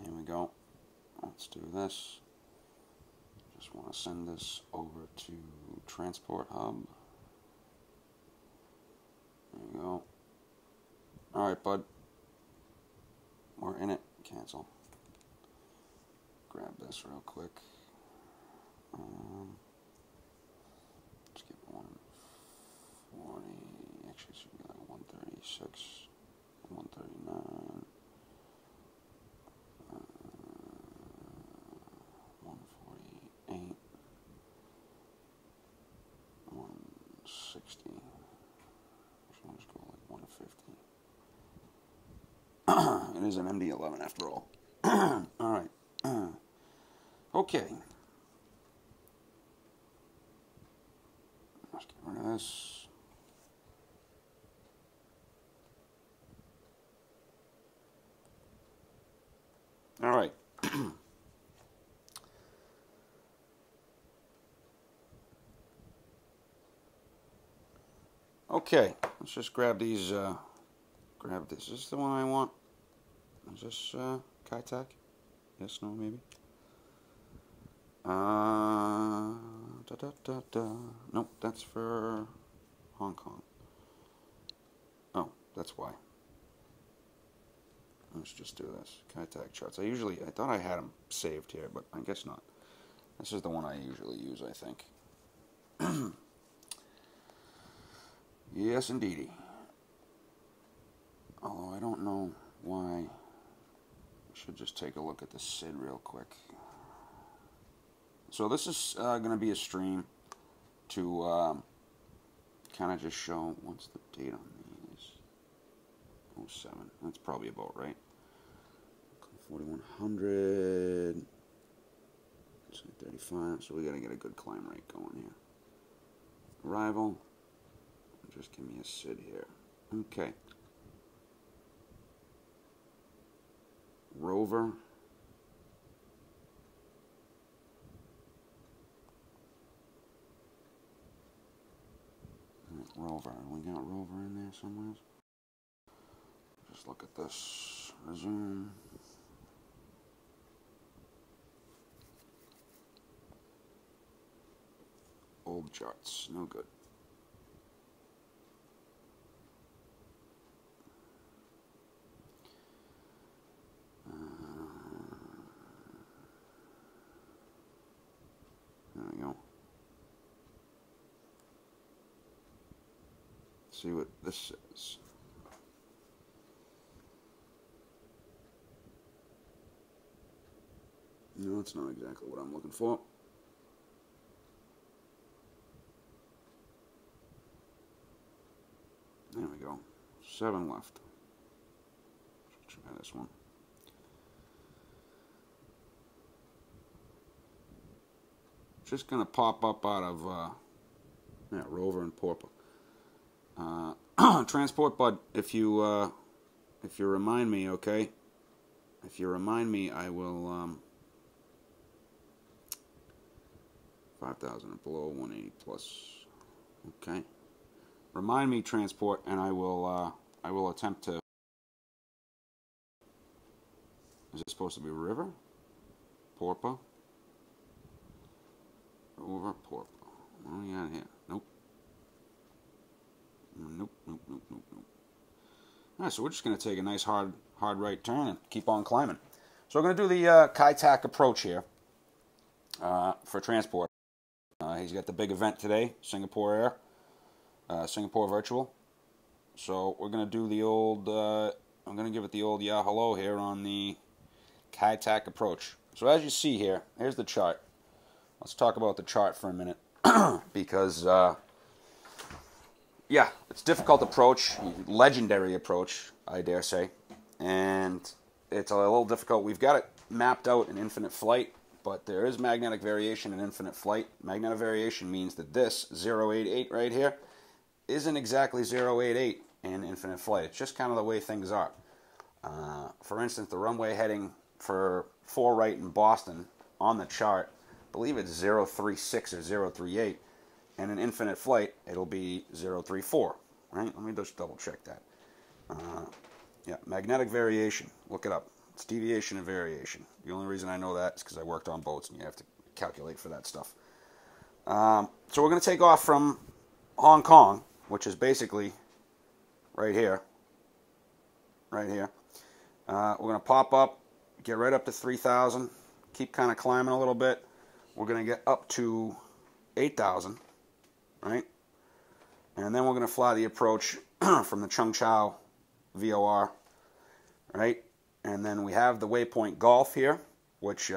here we go. Let's do this. Just want to send this over to Transport Hub. There you go. Alright, bud. We're in it. Cancel. Grab this real quick. Let's get 140. Actually, it should be like 136, 139, 148, 160. So I'll just go like 150. It is an MD11 after all. Alright. Okay. Let's get rid of this. Alright. Okay. Let's just grab these. Grab this. Is this the one I want? Is this Kai-Tak? Yes, no, maybe? Nope, that's for Hong Kong. Oh, that's why. Let's just do this. Kai-Tak charts. I thought I had them saved here, but I guess not. This is the one I usually use, I think. Yes, indeedy. Although I don't know why. I should just take a look at the SID real quick. So this is going to be a stream to kind of just show, what's the date on these? 07. That's probably about right. 4100. 35. So we got to get a good climb rate going here. Arrival. Just give me a SID here. Okay. Rover. Rover. We got Rover in there somewhere. Just look at this. Resume. Old charts. No good. There we go. See what this says. No, it's not exactly what I'm looking for. There we go. 7 left. Let's try this one. Just gonna pop up out of yeah, Rover and Porpa. Transport Bud, if you remind me, okay? If you remind me, I will 5,000 and below, 180 plus. Okay. Remind me, Transport, and I will attempt to. Is it supposed to be River? Porpa? Rover, Porpa. What do we got here? Nope. Nope. Alright, so we're just going to take a nice hard right turn and keep on climbing. So we're going to do the Kai-Tak approach here for Transport. He's got the big event today, Singapore Air, Singapore Virtual. So we're going to do the old, I'm going to give it the old yeah hello here on the Kai-Tak approach. So as you see here, here's the chart. Let's talk about the chart for a minute because, yeah, it's a difficult approach, legendary approach, I dare say, and it's a little difficult. We've got it mapped out in infinite flight, but there is magnetic variation in infinite flight. Magnetic variation means that this 088 right here isn't exactly 088 in infinite flight. It's just kind of the way things are. For instance, the runway heading for 4 right in Boston on the chart, I believe it's 036 or 038, and in infinite flight it'll be 034, right? Let me just double check that. Yeah, magnetic variation, look it up. It's deviation and variation. The only reason I know that is because I worked on boats and you have to calculate for that stuff. So we're going to take off from Hong Kong, which is basically right here. Right here. We're going to pop up, get right up to 3,000, keep kind of climbing a little bit. We're going to get up to 8,000, right? And then we're going to fly the approach from the Chung Chau VOR, right? And then we have the waypoint Golf here, which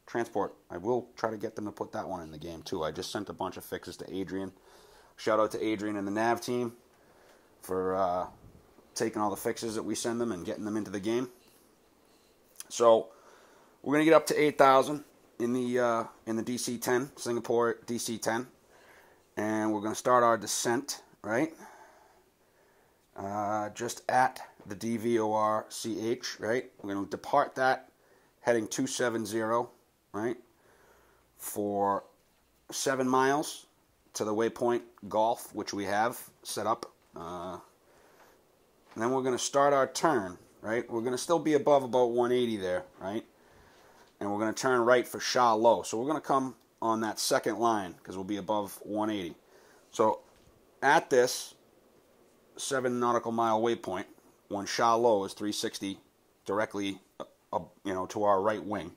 transport, I will try to get them to put that one in the game too. I just sent a bunch of fixes to Adrian. Shout out to Adrian and the nav team for taking all the fixes that we send them and getting them into the game. So we're going to get up to 8,000 in the DC-10, Singapore DC-10. And we're going to start our descent, right? Just at the DVOR-CH, right? We're going to depart that, heading 270, right? For 7 miles to the waypoint Golf, which we have set up. And then we're going to start our turn, right? We're going to still be above about 180 there, right? And we're going to turn right for Sha Lo. So we're going to come on that second line because we'll be above 180. So at this 7 nautical mile waypoint, when Sha Lo is 360 directly to our right wing,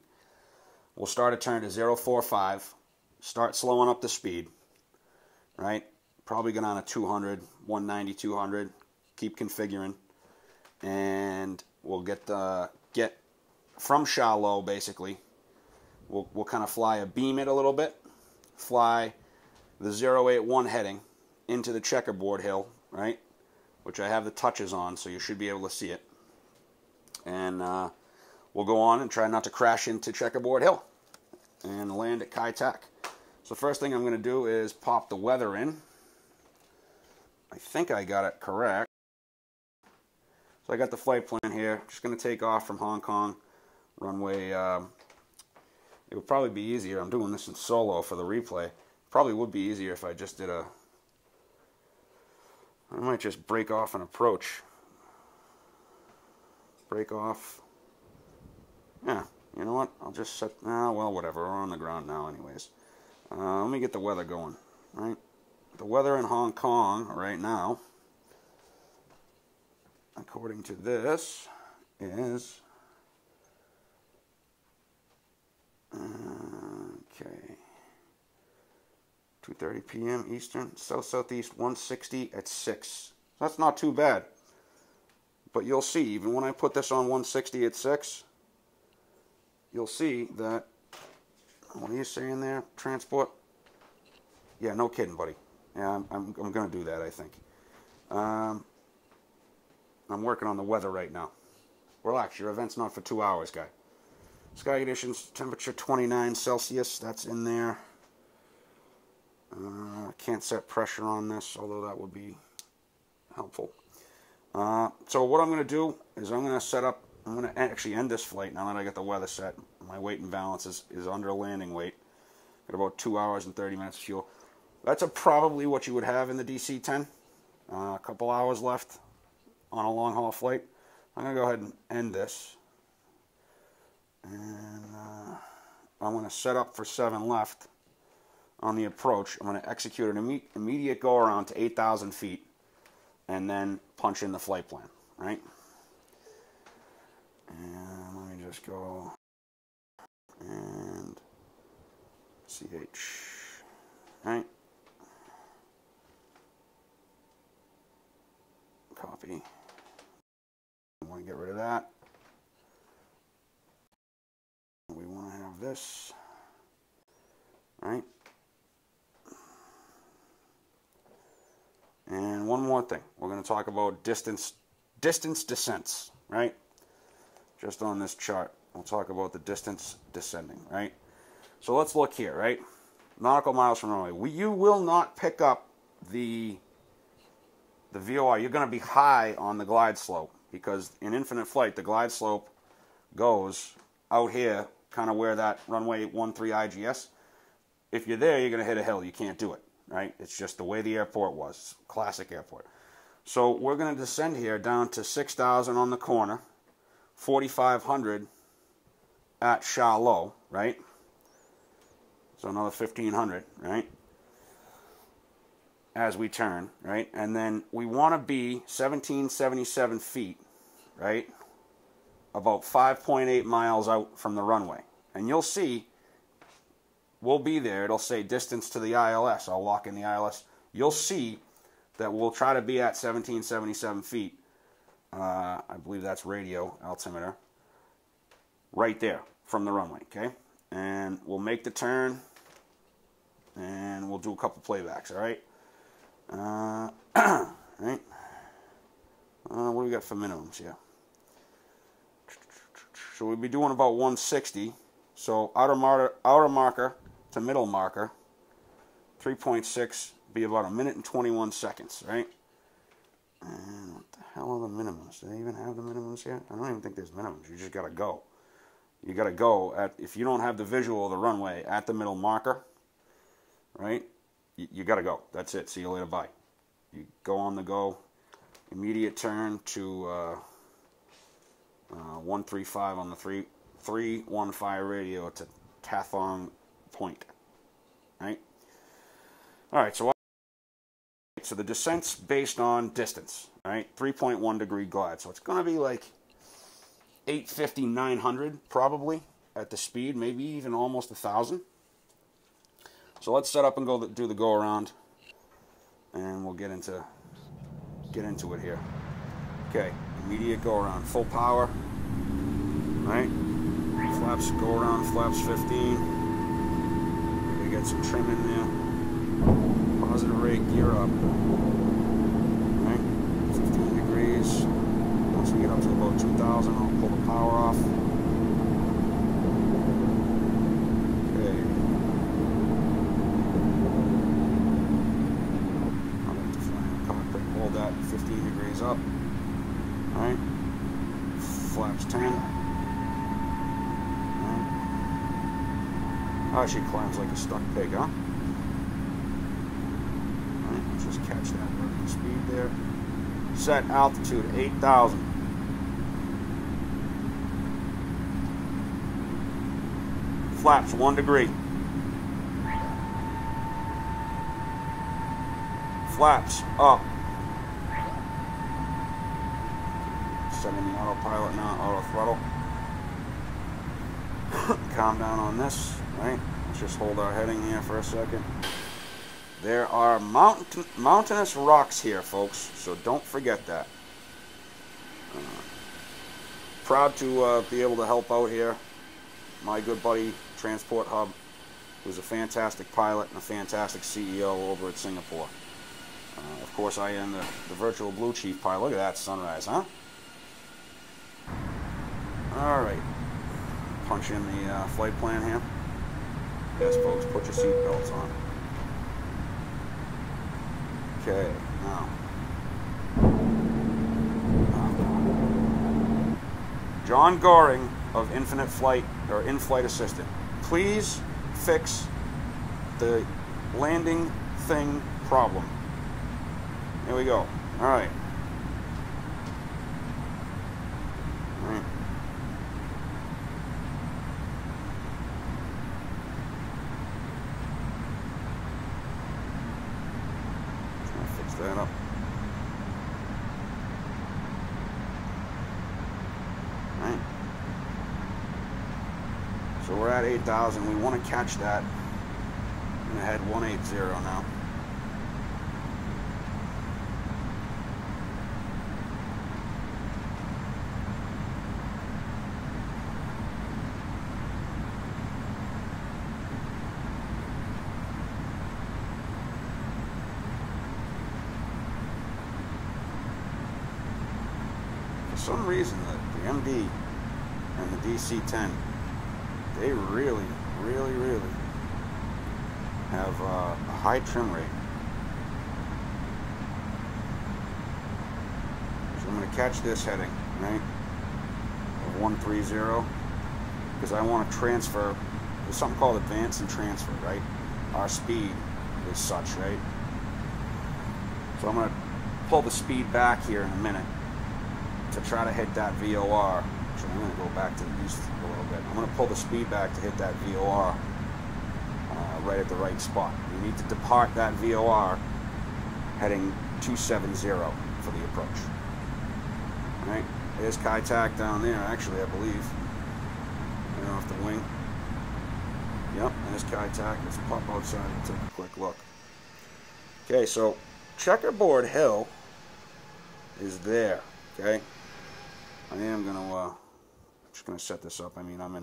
we'll start a turn to 045, start slowing up the speed, right? Probably get on a 200, 190, 200, keep configuring, and we'll get from Sha Lo basically. We'll kind of fly beam it a little bit, fly the 081 heading into the checkerboard hill, right? Which I have the touches on, so you should be able to see it. And we'll go on and try not to crash into checkerboard hill and land at Kai Tak. So first thing I'm going to do is pop the weather in. I think I got it correct. So I got the flight plan here. Just going to take off from Hong Kong runway. It would probably be easier. I'm doing this in solo for the replay. Probably would be easier if I just did I might just break off an approach. Break off. Yeah, you know what? I'll just set, well, whatever. We're on the ground now anyways. Let me get the weather going, right? The weather in Hong Kong right now, according to this, is... Okay. 2:30 p.m. Eastern, south-southeast 160 at 6. That's not too bad. But you'll see, even when I put this on 160 at 6, you'll see that, what are you saying there, transport? Yeah, no kidding, buddy. Yeah, I'm going to do that, I think. I'm working on the weather right now. Relax, your event's not for 2 hours, guy. Sky conditions, temperature 29 Celsius, that's in there. Can't set pressure on this, although that would be helpful. So what I'm going to do is I'm going to actually end this flight now that I got the weather set. My weight and balance is under landing weight. Got about 2 hours and 30 minutes of fuel. That's probably what you would have in the DC-10. A couple hours left on a long haul flight. I'm going to go ahead and end this. And I'm going to set up for 7 left on the approach. I'm going to execute an immediate go around to 8,000 feet and then punch in the flight plan, right? And let me just go and CH, right? Copy. I want to get rid of that. We want to have this, right? And one more thing. We're going to talk about distance descents, right? Just on this chart. We'll talk about the distance descending, right? So let's look here, right? Nautical miles from runway. You will not pick up the VOR. You're going to be high on the glide slope because in infinite flight, the glide slope goes out here, kind of where that runway 13 IGS. If you're there, you're going to hit a hill. You can't do it, right? It's just the way the airport was. Classic airport. So we're going to descend here down to 6,000 on the corner, 4,500 at Charlotte, right? So another 1,500, right? As we turn, right? And then we want to be 1,777 feet, right? About 5.8 miles out from the runway. And you'll see, we'll be there. It'll say distance to the ILS. I'll lock in the ILS. You'll see that we'll try to be at 1,777 feet. I believe that's radio altimeter. Right there from the runway, okay? And we'll make the turn, and we'll do a couple playbacks, all right? Right? What do we got for minimums here? So we'll be doing about 160. So outer marker to middle marker, 3.6, be about 1 minute and 21 seconds, right? And what the hell are the minimums? Do they even have the minimums here? I don't even think there's minimums. You just got to go. You got to go at, if you don't have the visual of the runway at the middle marker, right? You got to go. That's it. See you later. Bye. You go on the go. Immediate turn to 135 on the 315 radio to Tathong Point. Right? All right. So the descent's based on distance. All right. 3.1 degree glide. So it's going to be like 850, 900 probably at the speed. Maybe even almost 1,000. So let's set up and go do the go around, and we'll get into it here. Okay, immediate go around, full power. Right, flaps go around, flaps 15. We get some trim in there. Positive rate, gear up. Right, 15 degrees. Once we get up to about 2,000, I'll pull the power off. That 15 degrees up. Alright. Flaps 10. Alright. Oh, she climbs like a stuck pig, huh? Alright, let's just catch that working speed there. Set altitude 8,000. Flaps 1 degree. Flaps up. Setting the autopilot now, auto throttle. Calm down on this, right? Let's just hold our heading here for a second. There are mountainous rocks here, folks, so don't forget that. Proud to be able to help out here. My good buddy, Transport Hub, who's a fantastic pilot and a fantastic CEO over at Singapore. Of course, I am the virtual Blue Chief pilot. Look at that sunrise, huh? Alright, punch in the flight plan here. Yes, folks, put your seat belts on. Okay, now. John Goring of Infinite Flight, or In-Flight Assistant. Please fix the landing thing problem. Here we go. Alright. Alright. That up. Right. So we're at 8,000. We want to catch that. I'm going to head 180 now. For some reason, the MD and the DC-10, they really have a high trim rate. So I'm going to catch this heading, right, of 130, because I want to transfer. There's something called advance and transfer, right? Our speed is such, right? So I'm going to pull the speed back here in a minute to try to hit that VOR Actually, I'm going to go back to the east a little bit. I'm going to pull the speed back to hit that VOR right at the right spot. You need to depart that VOR heading 270 for the approach. All right, there's Kai-Tak down there, actually, I believe. Right off the wing. Yep, there's Kai-Tak. Let's pop outside and take a quick look. Okay, so Checkerboard Hill is there, okay? I am gonna just gonna set this up. I mean, I'm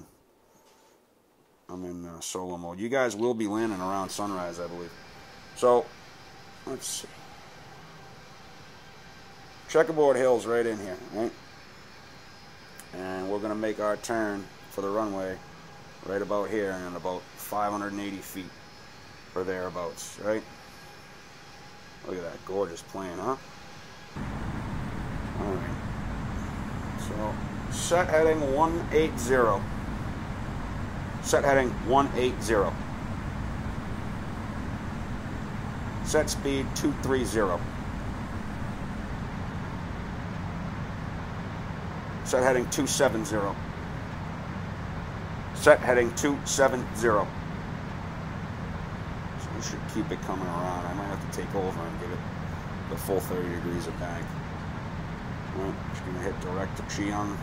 in solo mode. You guys will be landing around sunrise, I believe. So let's see. Checkerboard Hill's right in here, right? And we're gonna make our turn for the runway right about here in about 580 feet or thereabouts, right? Look at that gorgeous plane, huh? All right. So, set heading 180. Set heading 180. Set speed 230. Set heading 270. Set heading 270. So we should keep it coming around. I might have to take over and give it the full 30 degrees of bank. Well, just going to hit direct to Chiang.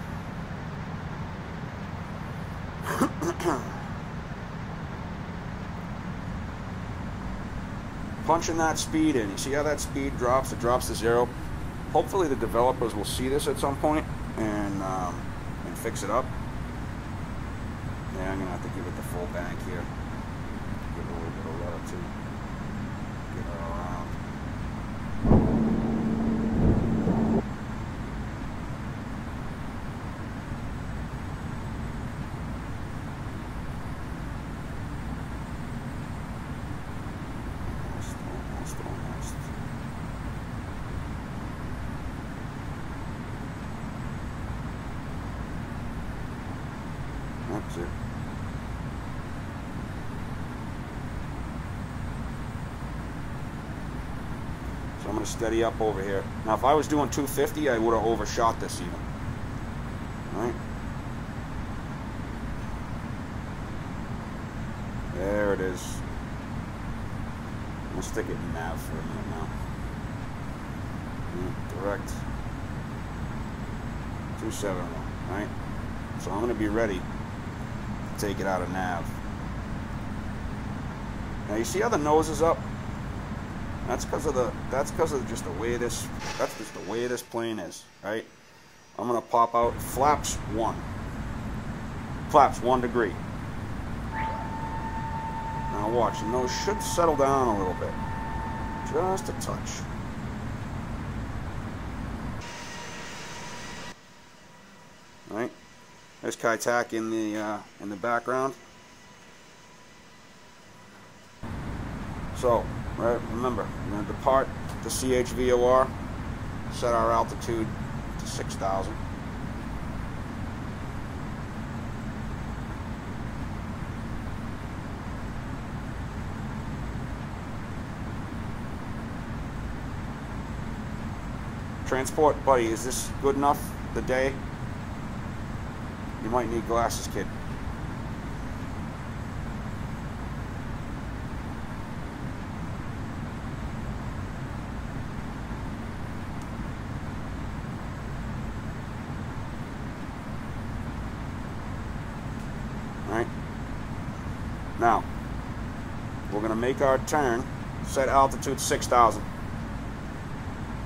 Punching that speed in. You see how that speed drops? It drops to 0. Hopefully the developers will see this at some point and fix it up. Yeah, I'm going to have to give it the full bank here. Give it a little bit of rudder too. Get her around. Almost. That's it. So I'm going to steady up over here. Now, if I was doing 250, I would have overshot this even. All right? There it is. I'm going to stick it in nav for a minute now. Direct. 271, right? So I'm going to be ready to take it out of nav. Now you see how the nose is up? That's because of just the way this plane is, right? I'm going to pop out flaps 1. Flaps 1 degree. Now watch, the nose should settle down a little bit. Just a touch. Right? There's Kai-Tak in the background. So, right, remember, we're going to depart the CHVOR, set our altitude to 6,000. Transport, buddy, is this good enough? The day? You might need glasses, kid. Alright. Now, we're going to make our turn. Set altitude 6,000.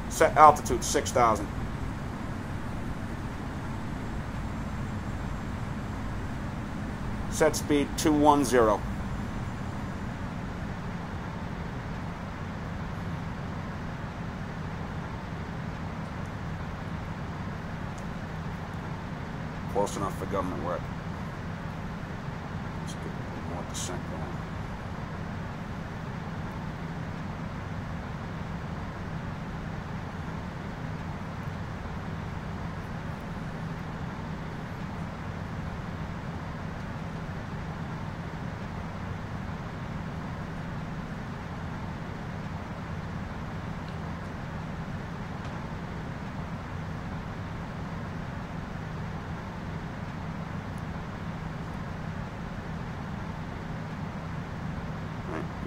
Set altitude 6,000. Set speed 210. Close enough for government work. Let's get a little more descent going.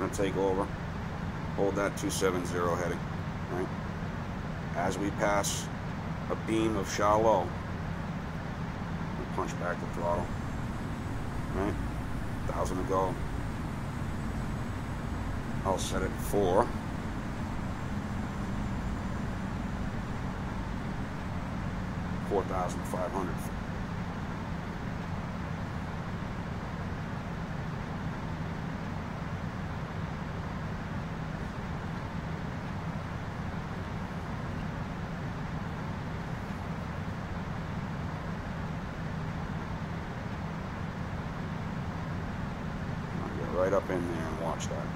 going to take over, hold that 270 heading, right? As we pass a beam of shallow, punch back the throttle, right? 1,000 to go. I'll set it for 4,500. Right up in there and watch that.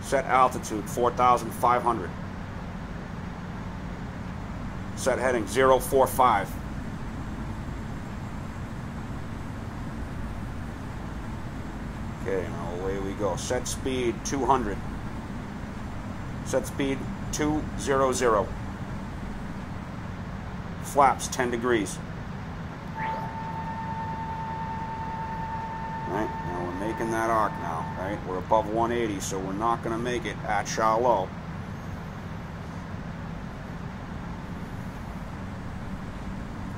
Set altitude 4,500. Set heading 045. Okay, now away we go. Set speed 200. Set speed 200. Flaps 10 degrees. Right, now we're making that arc now, right? We're above 180, so we're not going to make it at shallow.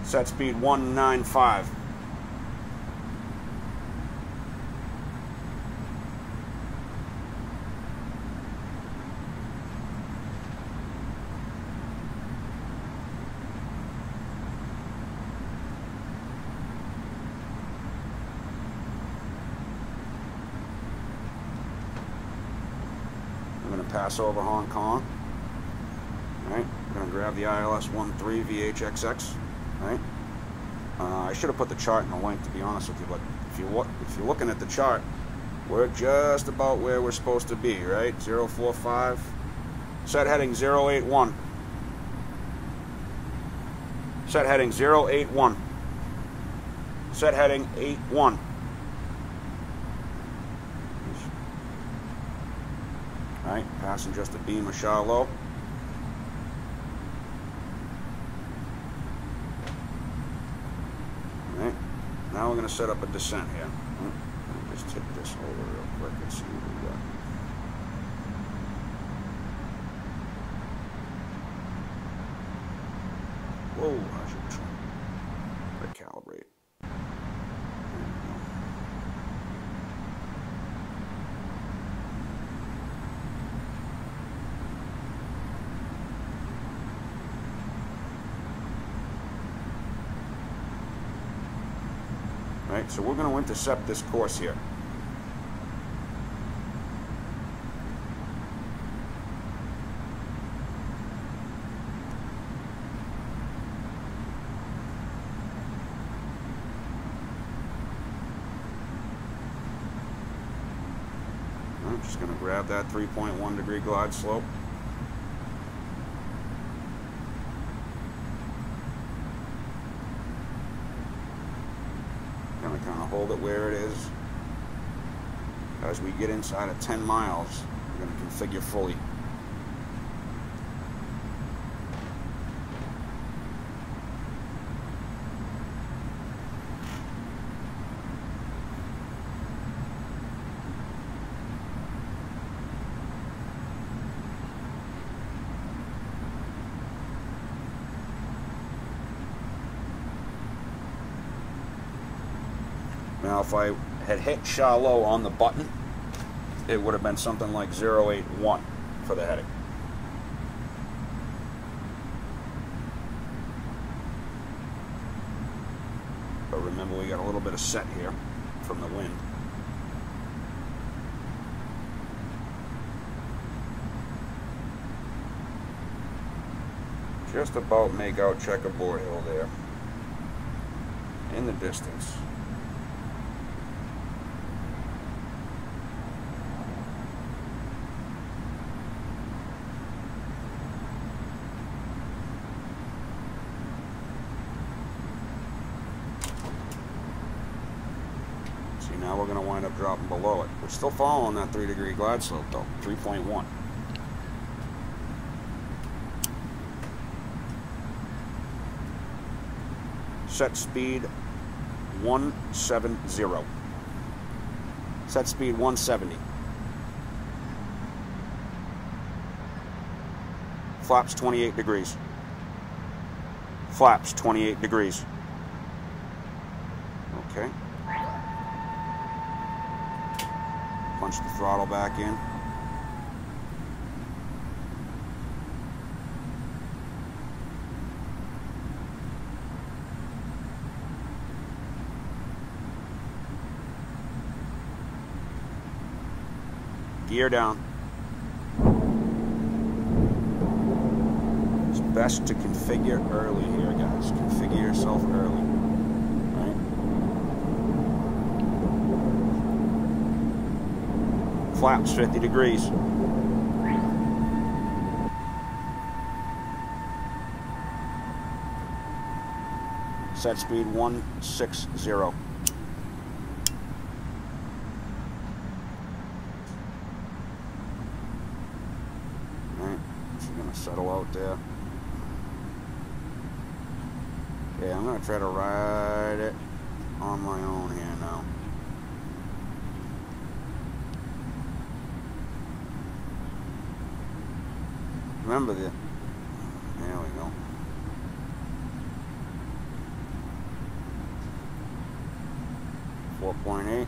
Set speed 195. I'm going to pass over Hong Kong. Right, I'm going to grab the ILS 13 VHXX. Right. I should have put the chart in the link, to be honest with you, but if you're looking at the chart, we're just about where we're supposed to be, right? 045. Set heading 081. Set heading 081. Set heading 81. All right, passing just a beam of shallow. Now we're going to set up a descent here. Let me just tip this over real quick and see what we got. Whoa, I should try to recalibrate. Right, so we're going to intercept this course here. I'm just going to grab that 3.1 degree glide slope. Going to kind of hold it where it is. As we get inside of 10 miles, we're going to configure fully. Now, if I had hit shallow on the button, it would have been something like 081 for the heading. But remember, we got a little bit of set here from the wind. Just about make out Checkerboard Hill there in the distance. Now we're going to wind up dropping below it. We're still following that 3 degree glide slope though, 3.1. Set speed 170. Set speed 170. Flaps 28 degrees. Flaps 28 degrees. Okay. Punch the throttle back in. Gear down. It's best to configure early here, guys. Configure yourself early. Right? Flaps 50 degrees. Set speed 160. Settle out there. Yeah, I'm gonna try to ride it on my own here now. Remember the, there we go. .8.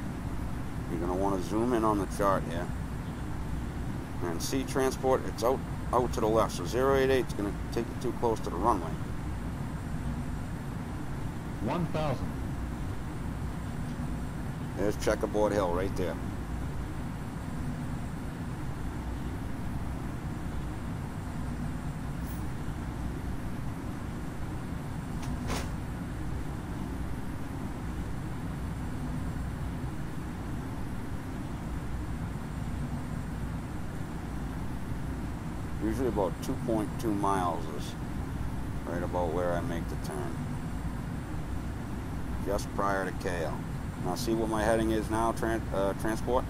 You're gonna want to zoom in on the chart here. And see transport, it's out to the left, so 088 is going to take you too close to the runway. 1,000. There's Checkerboard Hill right there. Usually about 2.2 miles is right about where I make the turn. Just prior to KL. Now see what my heading is now, transport?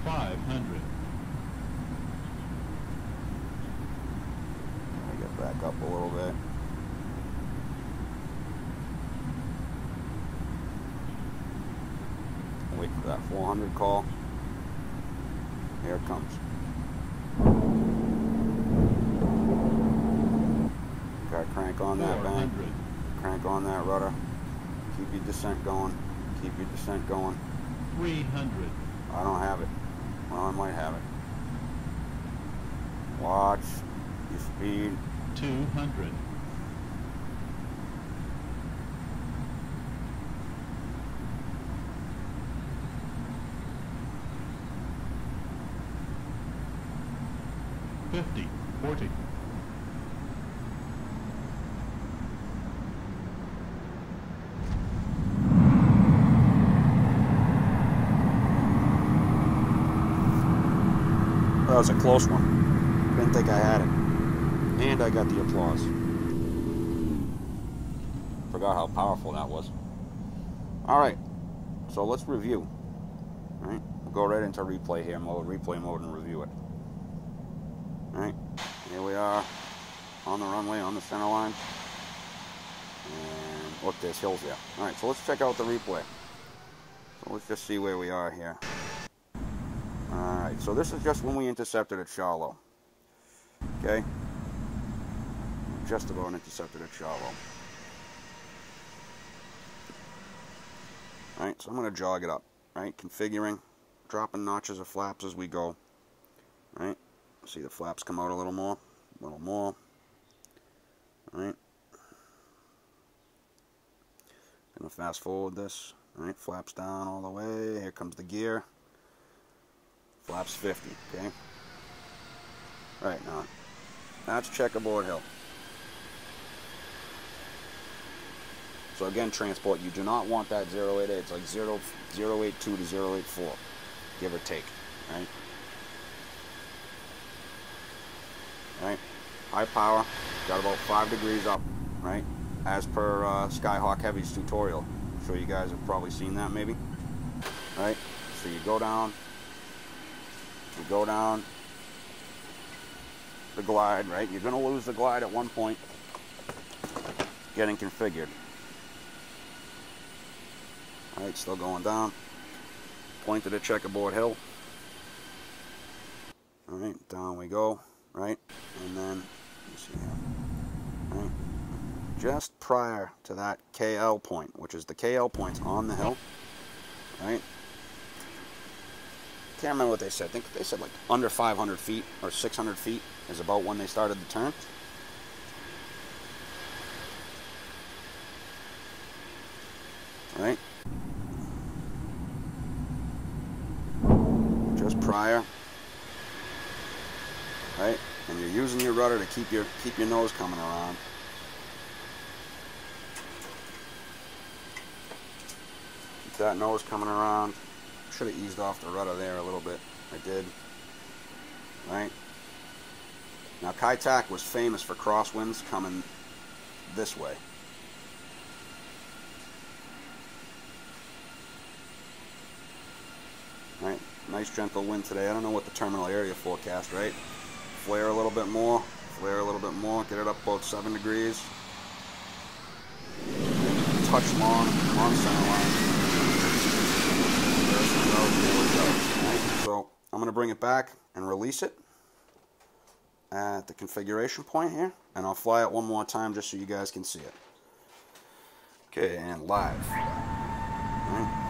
Let me get back up a little bit. Wait for that 400 call. Here it comes. Gotta crank on that bank. Crank on that rudder. Keep your descent going. Keep your descent going. 300. I don't have it. Well, I might have it. Watch your speed. 200. $50, $40. That was a close one. Didn't think I had it. And I got the applause. Forgot how powerful that was. Alright, so let's review. Alright, we'll go right into replay mode and review it. Alright, here we are on the runway, on the center line. And look, there's hills there. Alright, so let's check out the replay. So let's just see where we are here. Alright, so this is just when we intercepted at Charlo. Okay? Just about intercepted at Charlo. Alright, so I'm going to jog it up. Alright, configuring, dropping notches of flaps as we go. Alright, see the flaps come out a little more. Alright. Gonna fast forward this. Alright, flaps down all the way. Here comes the gear. Flaps 50, okay? Right now, that's Checkerboard Hill. So again, transport, you do not want that 088. It's like 082 to 084, give or take, right? Right? High power, got about 5 degrees up, right? As per Skyhawk Heavy's tutorial. I'm sure you guys have probably seen that maybe. Right? So you go down, the glide, right? You're going to lose the glide at one point. Getting configured. All right, still going down. Point to the checkerboard hill. All right, down we go, right? And then, let me see here. All right. Just prior to that KL point, which is the KL point's on the hill, right? Can't remember what they said. I think they said like under 500 feet or 600 feet is about when they started the turn. Right? Just prior. Right? And you're using your rudder to keep your nose coming around. Keep that nose coming around. Should have eased off the rudder there a little bit. I did. Right? Now Kai Tak was famous for crosswinds coming this way. Right? Nice gentle wind today. I don't know what the terminal area forecast, right? Flare a little bit more. Flare a little bit more. Get it up about 7 degrees. Touch long center line. Right, so I'm going to bring it back and release it at the configuration point here, and I'll fly it one more time just so you guys can see it. Okay, and live. Right.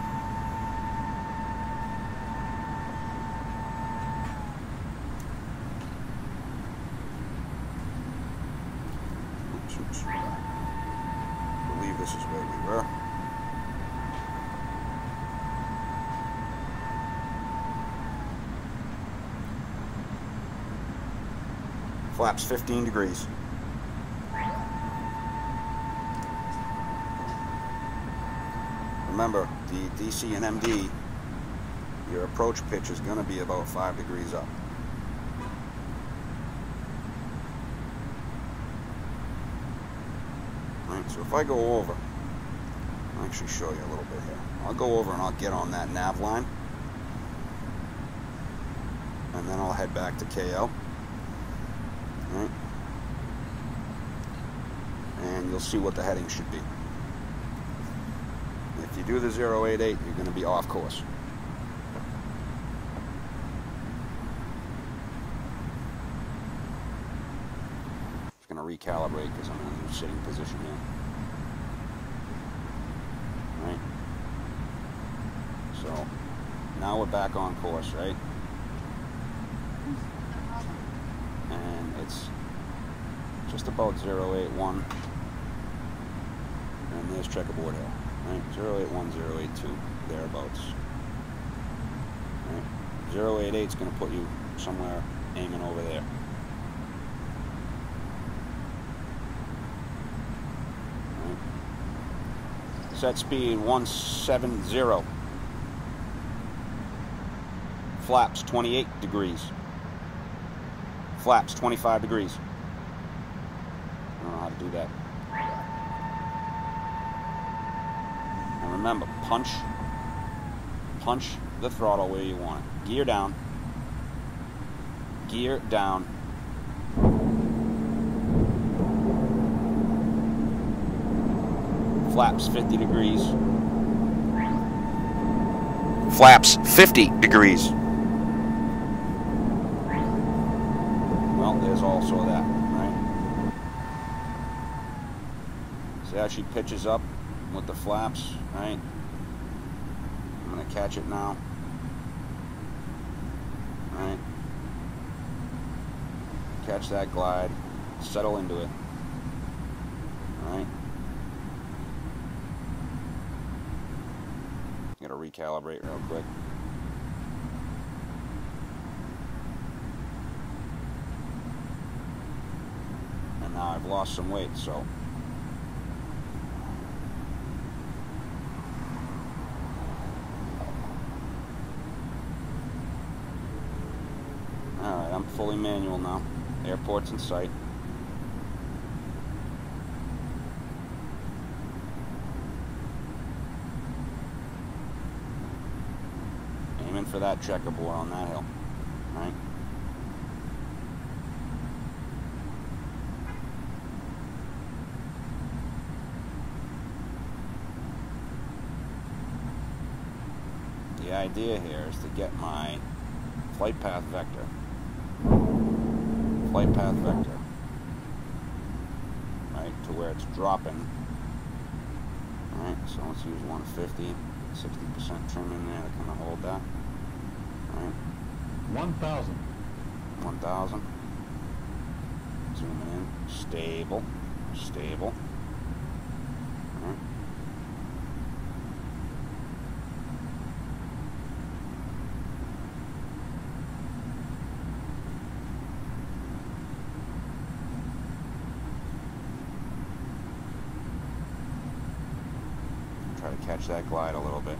Oops. I believe this is where we were. Flaps 15 degrees. Remember, the DC and MD, your approach pitch is going to be about 5 degrees up. Right, so if I go over, I'll actually show you a little bit here. I'll go over and I'll get on that nav line, and then I'll head back to KL. Right. And you'll see what the heading should be. If you do the 088, you're going to be off course. Just going to recalibrate because I'm in a new sitting position here. Right. So now we're back on course, right? And it's just about 081, and there's checkerboard hill, right? 081, 082, thereabouts. Right? 088 is going to put you somewhere aiming over there. Right? Set speed 170. Flaps 28 degrees. Flaps 25 degrees. I don't know how to do that. And remember, punch the throttle where you want it. Gear down. Gear down. Flaps 50 degrees. Flaps 50 degrees. Well, there's also that, right? See how she pitches up with the flaps, right? I'm going to catch it now. Right? Catch that glide. Settle into it. Right? Got to recalibrate real quick. Now I've lost some weight, so alright, I'm fully manual now. Airport's in sight. Aiming for that checkerboard on that hill. Right? idea here is to get my flight path vector. Flight path vector. Right, to where it's dropping. Alright, so let's use 150, 60% trim in there to kind of hold that. Alright. 1,000. 1,000. Zooming in. Stable. Stable. Alright. Try to catch that glide a little bit.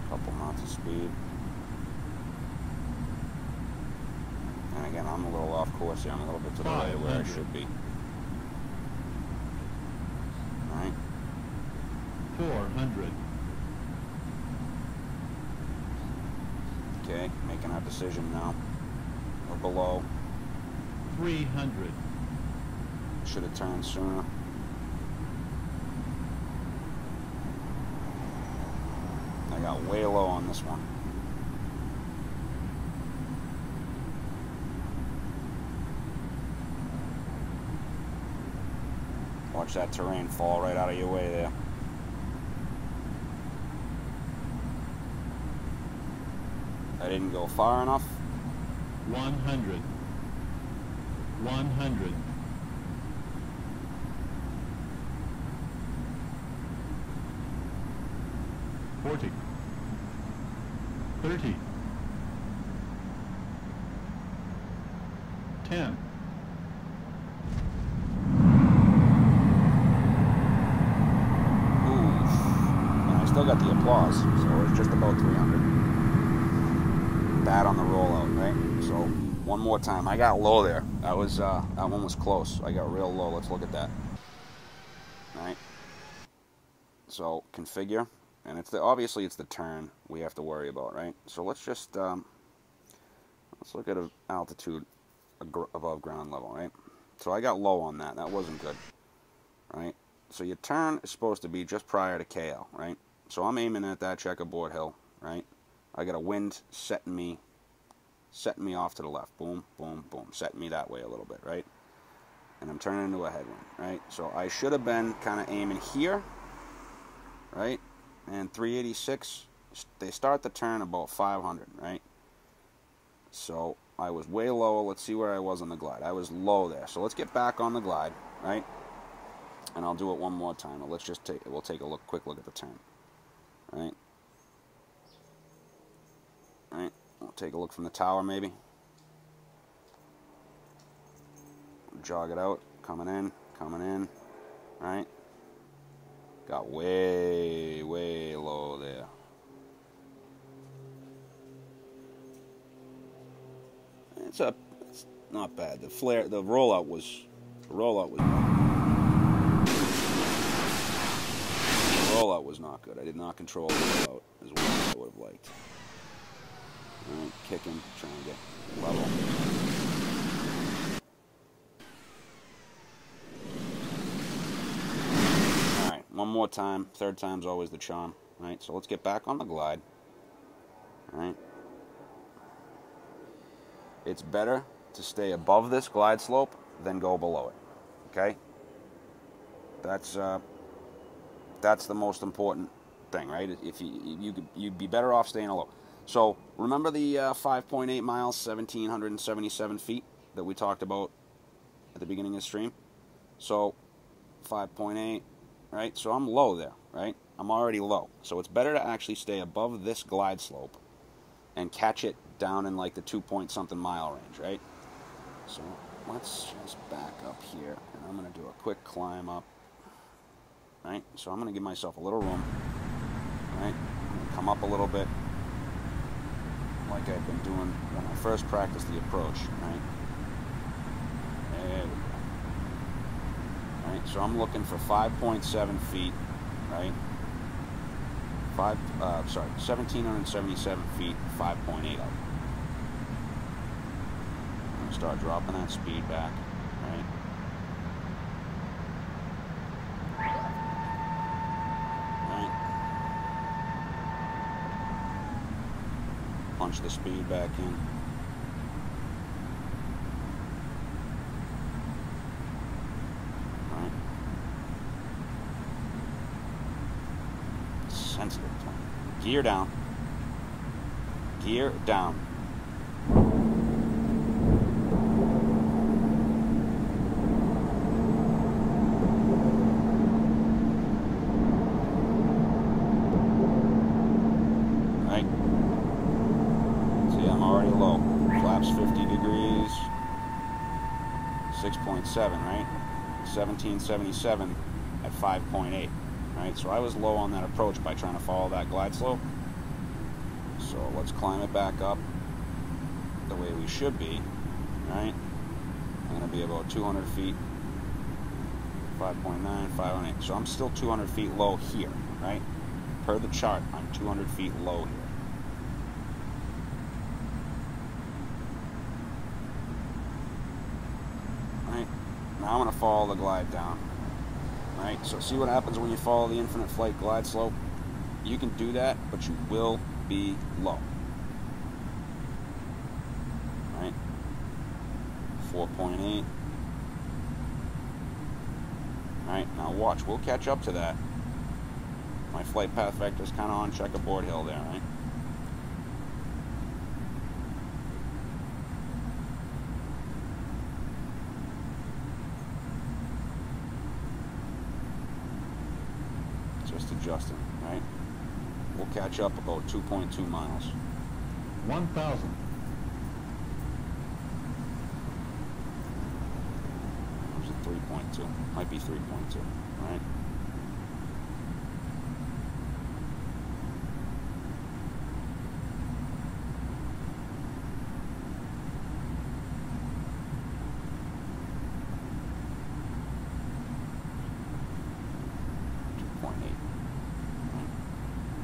Couple knots of speed. And again, I'm a little off course here. I'm a little bit to the right of where I should be. Alright. 400. Okay, making our decision now. Or below. 300. Should have turned sooner. I got way low on this one. Watch that terrain fall right out of your way there. I didn't go far enough. 100. 100. 40. 30. 10. And I still got the applause, so it's just about 300. Bad on the rollout, right? So one more time. I got low there. That one was close. I got real low. Let's look at that. All right. So configure, and obviously it's the turn we have to worry about, right? So let's just let's look at an altitude above ground level, right? So I got low on that. That wasn't good, right? So your turn is supposed to be just prior to KL, right? So I'm aiming at that checkerboard hill, right? I got a wind setting me off to the left. Boom, boom, boom. Setting me that way a little bit, right? And I'm turning into a headwind, right? So I should have been kind of aiming here, right? And 386, they start the turn about 500, right? So I was way low. Let's see where I was on the glide. I was low there. So let's get back on the glide, right? And I'll do it one more time. Let's just we'll take a quick look at the turn, right? Right, we'll take a look from the tower maybe. Jog it out, coming in, right? Got way, way low there. It's not bad. The rollout was not good. I did not control the rollout as well as I would have liked. Alright, kicking, trying to get level. Alright, one more time. Third time's always the charm. Alright, so let's get back on the glide. Alright. It's better to stay above this glide slope than go below it. Okay? That's the most important thing, right? If you'd be better off staying low. So remember the 5.8 miles, 1,777 feet that we talked about at the beginning of the stream? So 5.8, right? So I'm low there, right? I'm already low. So it's better to actually stay above this glide slope and catch it down in like the 2-point-something mile range, right? So let's just back up here, and I'm going to do a quick climb up, right? So I'm going to give myself a little room, right? I'm going to come up a little bit, like I've been doing when I first practiced the approach, right? There we go. Right, so I'm looking for 5.7 feet, right? 1,777 feet, 5.8 up. Start dropping that speed back, right? Right. Punch the speed back in. Right. Sensitive. Gear down. Gear down. Right. See, I'm already low. Flaps 50 degrees. 6.7, right? 1777 at 5.8. Right, so I was low on that approach by trying to follow that glide slope. So let's climb it back up the way we should be, right? I'm going to be about 200 feet, 5.9, 5.8. So I'm still 200 feet low here, right? Per the chart, I'm 200 feet low here. Right, now I'm going to follow the glide down. Right, so see what happens when you follow the infinite flight glide slope? You can do that, but you will be low. Right? 4.8. Right, now watch, we'll catch up to that. My flight path vector is kind of on checkerboard hill there, right? Just adjusting, right? We'll catch up about 2.2 miles. 1,000. Or is it 3.2? Might be 3.2, right?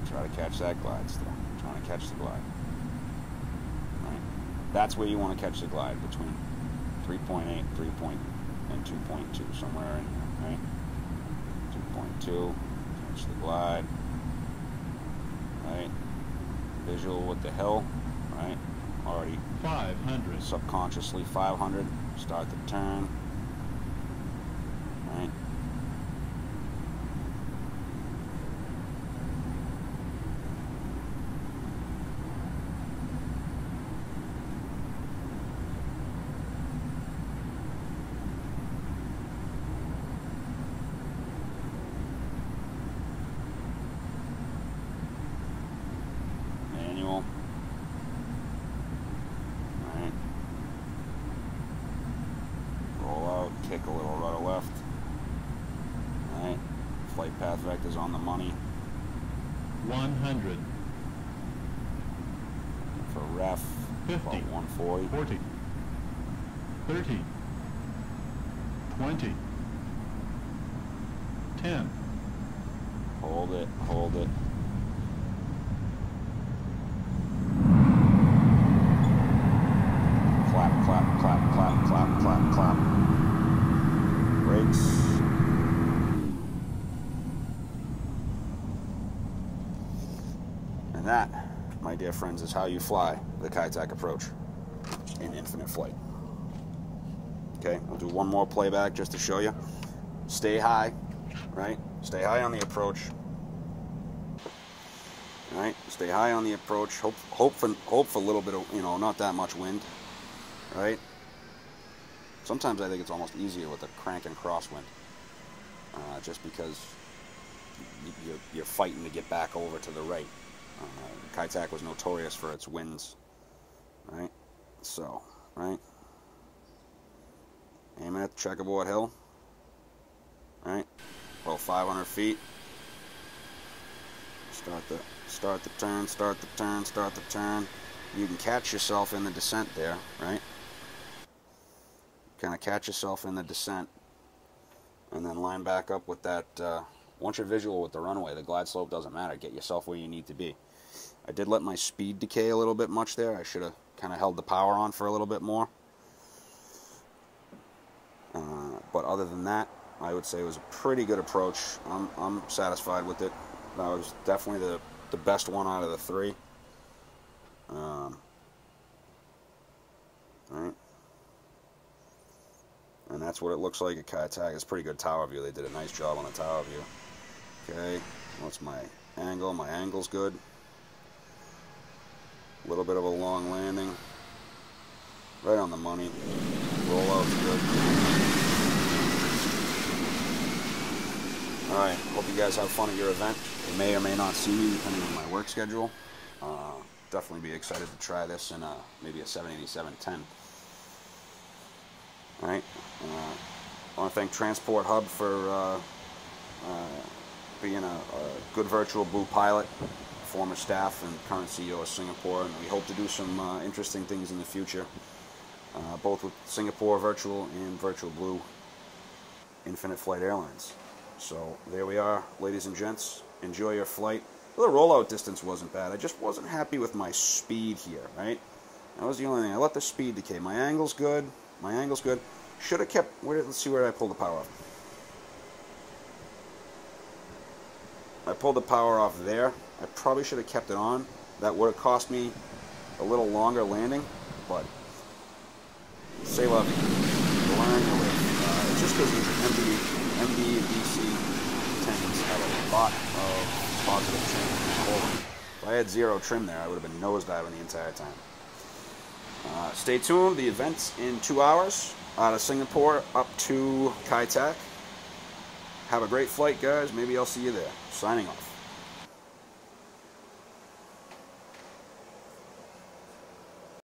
Try to catch that glide still. Trying to catch the glide. Right? That's where you want to catch the glide, between 3.8, 3 point, and 2.2, somewhere in here, right? 2.2, catch the glide. Right? Visual with the hill, right? Already 500. subconsciously 500. Start the turn. Right? Manual. Right. Roll out, kick a little right or left. Right. Flight path vector's on the money. 100. For ref, 50. about 140. 40. 30. 20. 10. Hold it, hold it. Clap, clap, clap, clap, clap, clap, clap. Brakes. And that, my dear friends, is how you fly the Kitec approach in infinite flight. Okay, we'll do one more playback just to show you. Stay high, right? Stay high on the approach. Right? Stay high on the approach. Hope for a little bit of, not that much wind. Right? Sometimes I think it's almost easier with a crank and crosswind, just because you're fighting to get back over to the right. Kitec was notorious for its winds. Right? So, right? Aiming at the checkerboard hill. Right? About 500 feet. Start the turn, start the turn, start the turn. You can catch yourself in the descent there, right? Kind of catch yourself in the descent, and then line back up with that. Once you're visual with the runway, the glide slope doesn't matter. Get yourself where you need to be. I did let my speed decay a little bit much there. I should have kind of held the power on for a little bit more. But other than that, I would say it was a pretty good approach. I'm satisfied with it. That was definitely the best one out of the three. Right. And that's what it looks like at Kai Tak. It's a pretty good tower view. They did a nice job on the tower view. Okay, what's my angle? My angle's good. A little bit of a long landing. Right on the money. Rollout's good. Alright, hope you guys have fun at your event. You may or may not see me depending on my work schedule. Definitely be excited to try this in maybe a 787-10. Alright, I want to thank Transport Hub for being a good virtual blue pilot, former staff and current CEO of Singapore, and we hope to do some interesting things in the future, both with Singapore Virtual and Virtual Blue Infinite Flight Airlines. So there we are, ladies and gents. Enjoy your flight. Well, the rollout distance wasn't bad. I just wasn't happy with my speed here, right? That was the only thing. I let the speed decay. My angle's good. My angle's good. Should have kept... let's see where I pulled the power off. I pulled the power off there. I probably should have kept it on. That would have cost me a little longer landing, but say love you. Learn to live. It's just because MD and DC tanks have a lot of positive trim. If I had zero trim there, I would have been nosediving the entire time. Stay tuned. The event's in 2 hours out of Singapore up to Kai Tak. Have a great flight, guys. Maybe I'll see you there. Signing off.